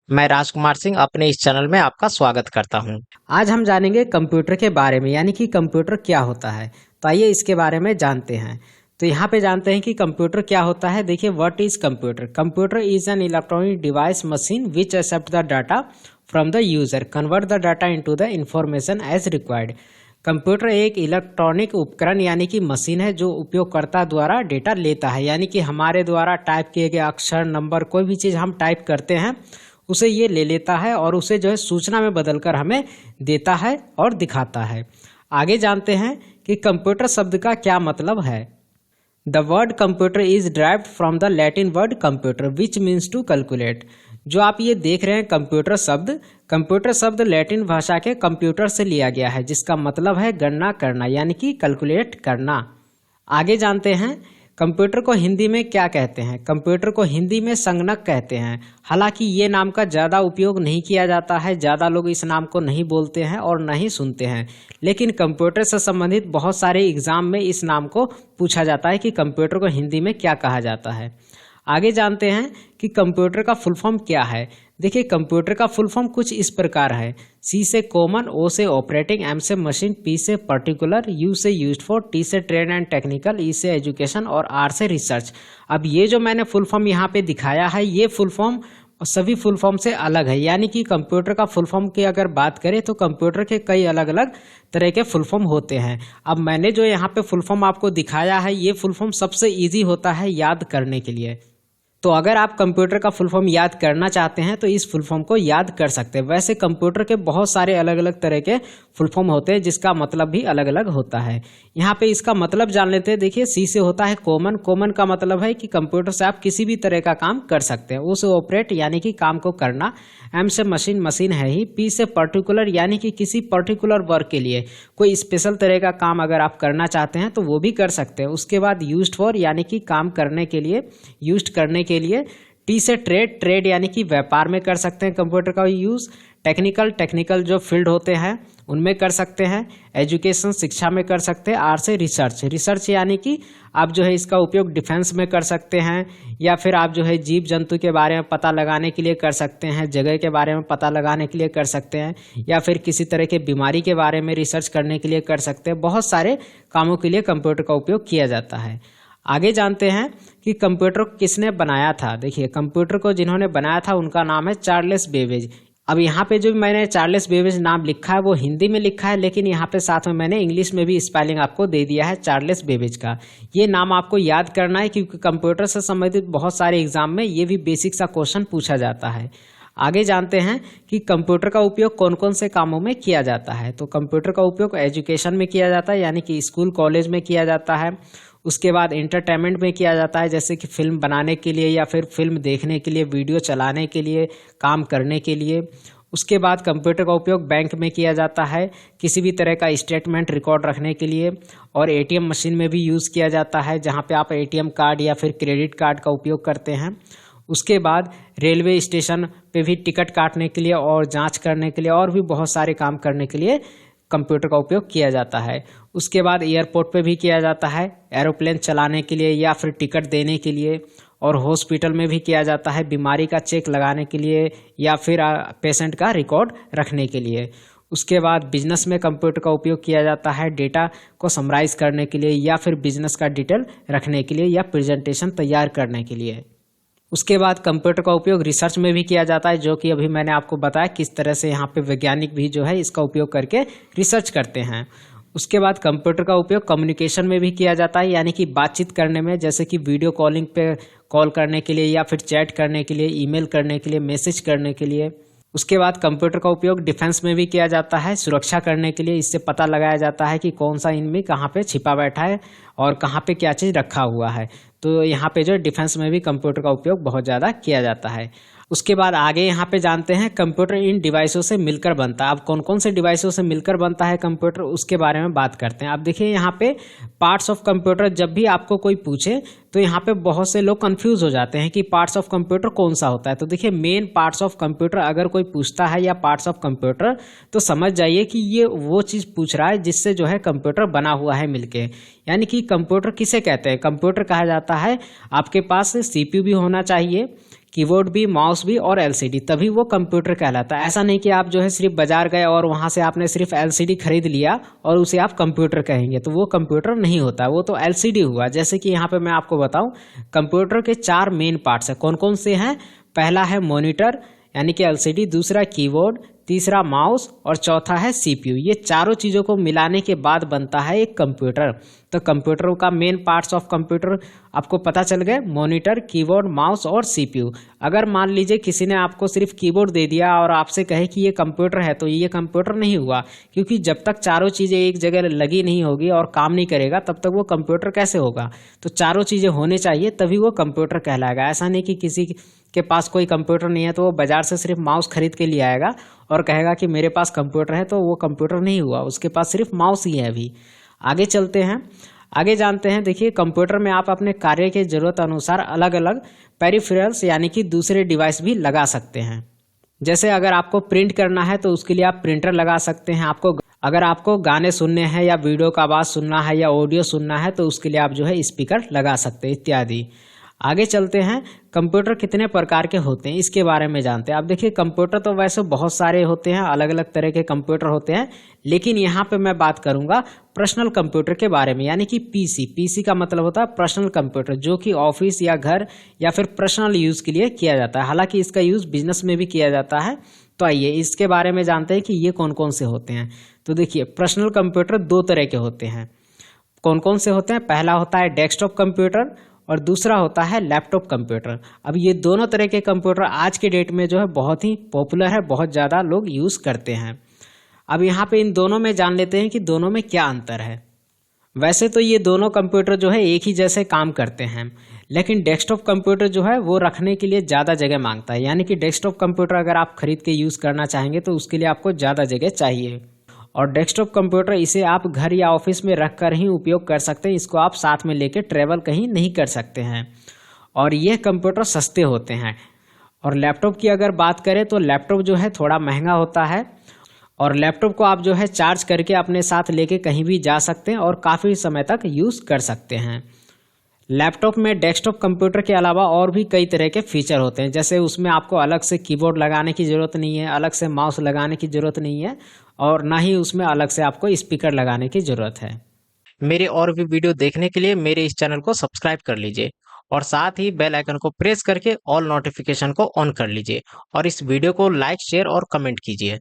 मैं राजकुमार सिंह अपने इस चैनल में आपका स्वागत करता हूं। आज हम जानेंगे कंप्यूटर के बारे में, यानी कि कंप्यूटर क्या होता है। तो आइए इसके बारे में जानते हैं। तो यहाँ पे जानते हैं कि कंप्यूटर क्या होता है। देखिए, what is computer. Computer is an electronic device machine which accept the data from the user, convert the data into the information as required. Computer एक इलेक्ट्रॉनिक उपकरण यानी कि मशीन है जो उपयोगकर्ता द्वारा डेटा लेता है, यानी कि हमारे द्वारा टाइप किए गए अक्षर, नंबर, कोई भी चीज़ हम टाइप करते हैं उसे ये ले लेता है और उसे जो है सूचना में बदलकर हमें देता है और दिखाता है। आगे जानते हैं कि कंप्यूटर शब्द का क्या मतलब है। The word computer is derived from the Latin word computer which means to calculate. जो आप ये देख रहे हैं कंप्यूटर शब्द लैटिन भाषा के कंप्यूटर से लिया गया है, जिसका मतलब है गणना करना, यानी कि कैलकुलेट करना। आगे जानते हैं कंप्यूटर को हिंदी में क्या कहते हैं। कंप्यूटर को हिंदी में संगणक कहते हैं। हालांकि ये नाम का ज़्यादा उपयोग नहीं किया जाता है, ज़्यादा लोग इस नाम को नहीं बोलते हैं और नहीं सुनते हैं, लेकिन कंप्यूटर से संबंधित बहुत सारे एग्जाम में इस नाम को पूछा जाता है कि कंप्यूटर को हिंदी में क्या कहा जाता है। आगे जानते हैं कि कंप्यूटर का फुल फॉर्म क्या है। देखिए, कंप्यूटर का फुल फॉर्म कुछ इस प्रकार है। सी से कॉमन, ओ से ऑपरेटिंग, एम से मशीन, पी से पर्टिकुलर, यू से यूज्ड फॉर, टी से ट्रेन एंड टेक्निकल, ई से एजुकेशन और आर से रिसर्च। अब ये जो मैंने फुल फॉर्म यहाँ पे दिखाया है, ये फुल फॉर्म सभी फुल फॉर्म से अलग है, यानी कि कंप्यूटर का फुल फॉर्म की अगर बात करें तो कंप्यूटर के कई अलग अलग तरह के फुल फॉर्म होते हैं। अब मैंने जो यहाँ पे फुल फॉर्म आपको दिखाया है, ये फुल फॉर्म सबसे ईजी होता है याद करने के लिए। तो अगर आप कंप्यूटर का फुल फॉर्म याद करना चाहते हैं तो इस फुल फॉर्म को याद कर सकते हैं। वैसे कंप्यूटर के बहुत सारे अलग अलग तरह के फुल फॉर्म होते हैं, जिसका मतलब भी अलग अलग होता है। यहाँ पे इसका मतलब जान लेते हैं। देखिए, सी से होता है कॉमन। कॉमन का मतलब है कि कंप्यूटर से आप किसी भी तरह का काम कर सकते हैं। ओ से ऑपरेट, यानी कि काम को करना। एम से मशीन, मशीन है ही। पी से पर्टिकुलर, यानी कि किसी पर्टिकुलर वर्क के लिए कोई स्पेशल तरह का काम अगर आप करना चाहते हैं तो वो भी कर सकते हैं। उसके बाद यूज्ड फॉर, यानी कि काम करने के लिए, यूज्ड करने के लिए। टी से ट्रेड, ट्रेड यानी कि व्यापार में कर सकते हैं कंप्यूटर का यूज। टेक्निकल, टेक्निकल जो फील्ड होते हैं उनमें कर सकते हैं। एजुकेशन, शिक्षा में कर सकते हैं। आर से रिसर्च, रिसर्च यानी कि आप जो है इसका उपयोग डिफेंस में कर सकते हैं, या फिर आप जो है जीव जंतु के बारे में पता लगाने के लिए कर सकते हैं, जगह के बारे में पता लगाने के लिए कर सकते हैं, या फिर किसी तरह के बीमारी के बारे में रिसर्च करने के लिए कर सकते हैं। बहुत सारे कामों के लिए कंप्यूटर का उपयोग किया जाता है। आगे जानते हैं कि कंप्यूटर को किसने बनाया था। देखिए, कंप्यूटर को जिन्होंने बनाया था उनका नाम है चार्ल्स बेबेज। अब यहाँ पे जो मैंने चार्ल्स बेबेज नाम लिखा है वो हिंदी में लिखा है, लेकिन यहाँ पे साथ में मैंने इंग्लिश में भी स्पेलिंग आपको दे दिया है चार्ल्स बेबेज का। ये नाम आपको याद करना है क्योंकि कंप्यूटर से संबंधित बहुत सारे एग्जाम में ये भी बेसिक सा क्वेश्चन पूछा जाता है। आगे जानते हैं कि कंप्यूटर का उपयोग कौन कौन से कामों में किया जाता है। तो कंप्यूटर का उपयोग एजुकेशन में किया जाता है, यानी कि स्कूल कॉलेज में किया जाता है। उसके बाद एंटरटेनमेंट में किया जाता है, जैसे कि फिल्म बनाने के लिए या फिर फिल्म देखने के लिए, वीडियो चलाने के लिए, काम करने के लिए। उसके बाद कंप्यूटर का उपयोग बैंक में किया जाता है, किसी भी तरह का स्टेटमेंट रिकॉर्ड रखने के लिए। और एटीएम मशीन में भी यूज़ किया जाता है, जहाँ पे आप एटीएम कार्ड या फिर क्रेडिट कार्ड का उपयोग करते हैं। उसके बाद रेलवे स्टेशन पे भी टिकट काटने के लिए और जांच करने के लिए और भी बहुत सारे काम करने के लिए कंप्यूटर का उपयोग किया जाता है। उसके बाद एयरपोर्ट पे भी किया जाता है, एरोप्लेन चलाने के लिए या फिर टिकट देने के लिए। और हॉस्पिटल में भी किया जाता है, बीमारी का चेक लगाने के लिए या फिर पेशेंट का रिकॉर्ड रखने के लिए। उसके बाद बिजनेस में कंप्यूटर का उपयोग किया जाता है, डेटा को समराइज करने के लिए या फिर बिजनेस का डिटेल रखने के लिए या प्रेजेंटेशन तैयार करने के लिए। उसके बाद कंप्यूटर का उपयोग रिसर्च में भी किया जाता है, जो कि अभी मैंने आपको बताया किस तरह से यहाँ पे वैज्ञानिक भी जो है इसका उपयोग करके रिसर्च करते हैं। उसके बाद कंप्यूटर का उपयोग कम्युनिकेशन में भी किया जाता है, यानी कि बातचीत करने में, जैसे कि वीडियो कॉलिंग पे कॉल करने के लिए या फिर चैट करने के लिए, ईमेल करने के लिए, मैसेज करने के लिए। उसके बाद कंप्यूटर का उपयोग डिफेंस में भी किया जाता है, सुरक्षा करने के लिए। इससे पता लगाया जाता है कि कौन सा इनमी कहाँ पे छिपा बैठा है और कहाँ पे क्या चीज़ रखा हुआ है। तो यहाँ पे जो डिफेंस में भी कंप्यूटर का उपयोग बहुत ज़्यादा किया जाता है। उसके बाद आगे यहाँ पे जानते हैं कंप्यूटर इन डिवाइसों से मिलकर बनता है। अब कौन कौन से डिवाइसों से मिलकर बनता है कंप्यूटर, उसके बारे में बात करते हैं। अब देखिए, यहाँ पे पार्ट्स ऑफ कंप्यूटर जब भी आपको कोई पूछे तो यहाँ पे बहुत से लोग कंफ्यूज हो जाते हैं कि पार्ट्स ऑफ कंप्यूटर कौन सा होता है। तो देखिए, मेन पार्ट्स ऑफ कंप्यूटर अगर कोई पूछता है या पार्ट्स ऑफ कंप्यूटर, तो समझ जाइए कि ये वो चीज़ पूछ रहा है जिससे जो है कंप्यूटर बना हुआ है मिलके। यानी कि कंप्यूटर किसे कहते हैं। कंप्यूटर कहा जाता है, आपके पास सीपीयू भी होना चाहिए, कीबोर्ड भी, माउस भी और एलसीडी, तभी वो कंप्यूटर कहलाता है। ऐसा नहीं कि आप जो है सिर्फ बाजार गए और वहां से आपने सिर्फ एलसीडी खरीद लिया और उसे आप कंप्यूटर कहेंगे, तो वो कंप्यूटर नहीं होता, वो तो एलसीडी हुआ। जैसे कि यहाँ पे मैं आपको बताऊं, कंप्यूटर के 4 मेन पार्ट्स हैं। कौन कौन से हैं? पहला है मॉनिटर यानी कि एलसीडी, दूसरा कीबोर्ड, तीसरा माउस और चौथा है सीपीयू। ये चारों चीज़ों को मिलाने के बाद बनता है एक कंप्यूटर। तो कंप्यूटर का मेन पार्ट्स ऑफ कंप्यूटर आपको पता चल गए, मॉनिटर, कीबोर्ड, माउस और सीपीयू। अगर मान लीजिए किसी ने आपको सिर्फ कीबोर्ड दे दिया और आपसे कहे कि ये कंप्यूटर है, तो ये कंप्यूटर नहीं हुआ, क्योंकि जब तक चारों चीज़ें एक जगह लगी नहीं होगी और काम नहीं करेगा तब तक वो कंप्यूटर कैसे होगा। तो चारों चीज़ें होने चाहिए तभी वो कंप्यूटर कहलाएगा। ऐसा नहीं कि किसी के पास कोई कंप्यूटर नहीं है तो वो बाजार से सिर्फ माउस खरीद के लिए आएगा और कहेगा कि मेरे पास कंप्यूटर है, तो वो कंप्यूटर नहीं हुआ, उसके पास सिर्फ माउस ही है अभी। आगे चलते हैं, आगे जानते हैं। देखिए, कंप्यूटर में आप अपने कार्य के जरूरत अनुसार अलग अलग पेरिफेरल्स यानी कि दूसरे डिवाइस भी लगा सकते हैं। जैसे अगर आपको प्रिंट करना है तो उसके लिए आप प्रिंटर लगा सकते हैं। अगर आपको गाने सुनने हैं या वीडियो का आवाज़ सुनना है या ऑडियो सुनना है तो उसके लिए आप जो है स्पीकर लगा सकते हैं, इत्यादि। आगे चलते हैं, कंप्यूटर कितने प्रकार के होते हैं इसके बारे में जानते हैं। अब देखिए, कंप्यूटर तो वैसे बहुत सारे होते हैं, अलग अलग तरह के कंप्यूटर होते हैं, लेकिन यहाँ पे मैं बात करूँगा पर्सनल कंप्यूटर के बारे में, यानी कि पीसी। पीसी का मतलब होता है पर्सनल कंप्यूटर, जो कि ऑफिस या घर या फिर पर्सनल यूज़ के लिए किया जाता है। हालांकि इसका यूज़ बिजनेस में भी किया जाता है। तो आइए इसके बारे में जानते हैं कि ये कौन कौन से होते हैं। तो देखिए, पर्सनल कंप्यूटर 2 तरह के होते हैं। कौन कौन से होते हैं? पहला होता है डेस्कटॉप कंप्यूटर और दूसरा होता है लैपटॉप कंप्यूटर। अब ये दोनों तरह के कंप्यूटर आज के डेट में जो है बहुत ही पॉपुलर है, बहुत ज़्यादा लोग यूज़ करते हैं। अब यहाँ पे इन दोनों में जान लेते हैं कि दोनों में क्या अंतर है। वैसे तो ये दोनों कंप्यूटर जो है एक ही जैसे काम करते हैं, लेकिन डेस्कटॉप कंप्यूटर जो है वो रखने के लिए ज़्यादा जगह मांगता है। यानी कि डेस्कटॉप कंप्यूटर अगर आप खरीद के यूज़ करना चाहेंगे तो उसके लिए आपको ज़्यादा जगह चाहिए। और डेस्कटॉप कंप्यूटर इसे आप घर या ऑफिस में रख कर ही उपयोग कर सकते हैं, इसको आप साथ में लेकर ट्रैवल कहीं नहीं कर सकते हैं। और ये कंप्यूटर सस्ते होते हैं। और लैपटॉप की अगर बात करें तो लैपटॉप जो है थोड़ा महंगा होता है, और लैपटॉप को आप जो है चार्ज करके अपने साथ लेके कहीं भी जा सकते हैं और काफ़ी समय तक यूज़ कर सकते हैं। लैपटॉप में डेस्कटॉप कंप्यूटर के अलावा और भी कई तरह के फीचर होते हैं, जैसे उसमें आपको अलग से कीबोर्ड लगाने की ज़रूरत नहीं है, अलग से माउस लगाने की ज़रूरत नहीं है, और ना ही उसमें अलग से आपको स्पीकर लगाने की ज़रूरत है। मेरे और भी वीडियो देखने के लिए मेरे इस चैनल को सब्सक्राइब कर लीजिए और साथ ही बेल आइकन को प्रेस करके ऑल नोटिफिकेशन को ऑन कर लीजिए और इस वीडियो को लाइक, शेयर और कमेंट कीजिए।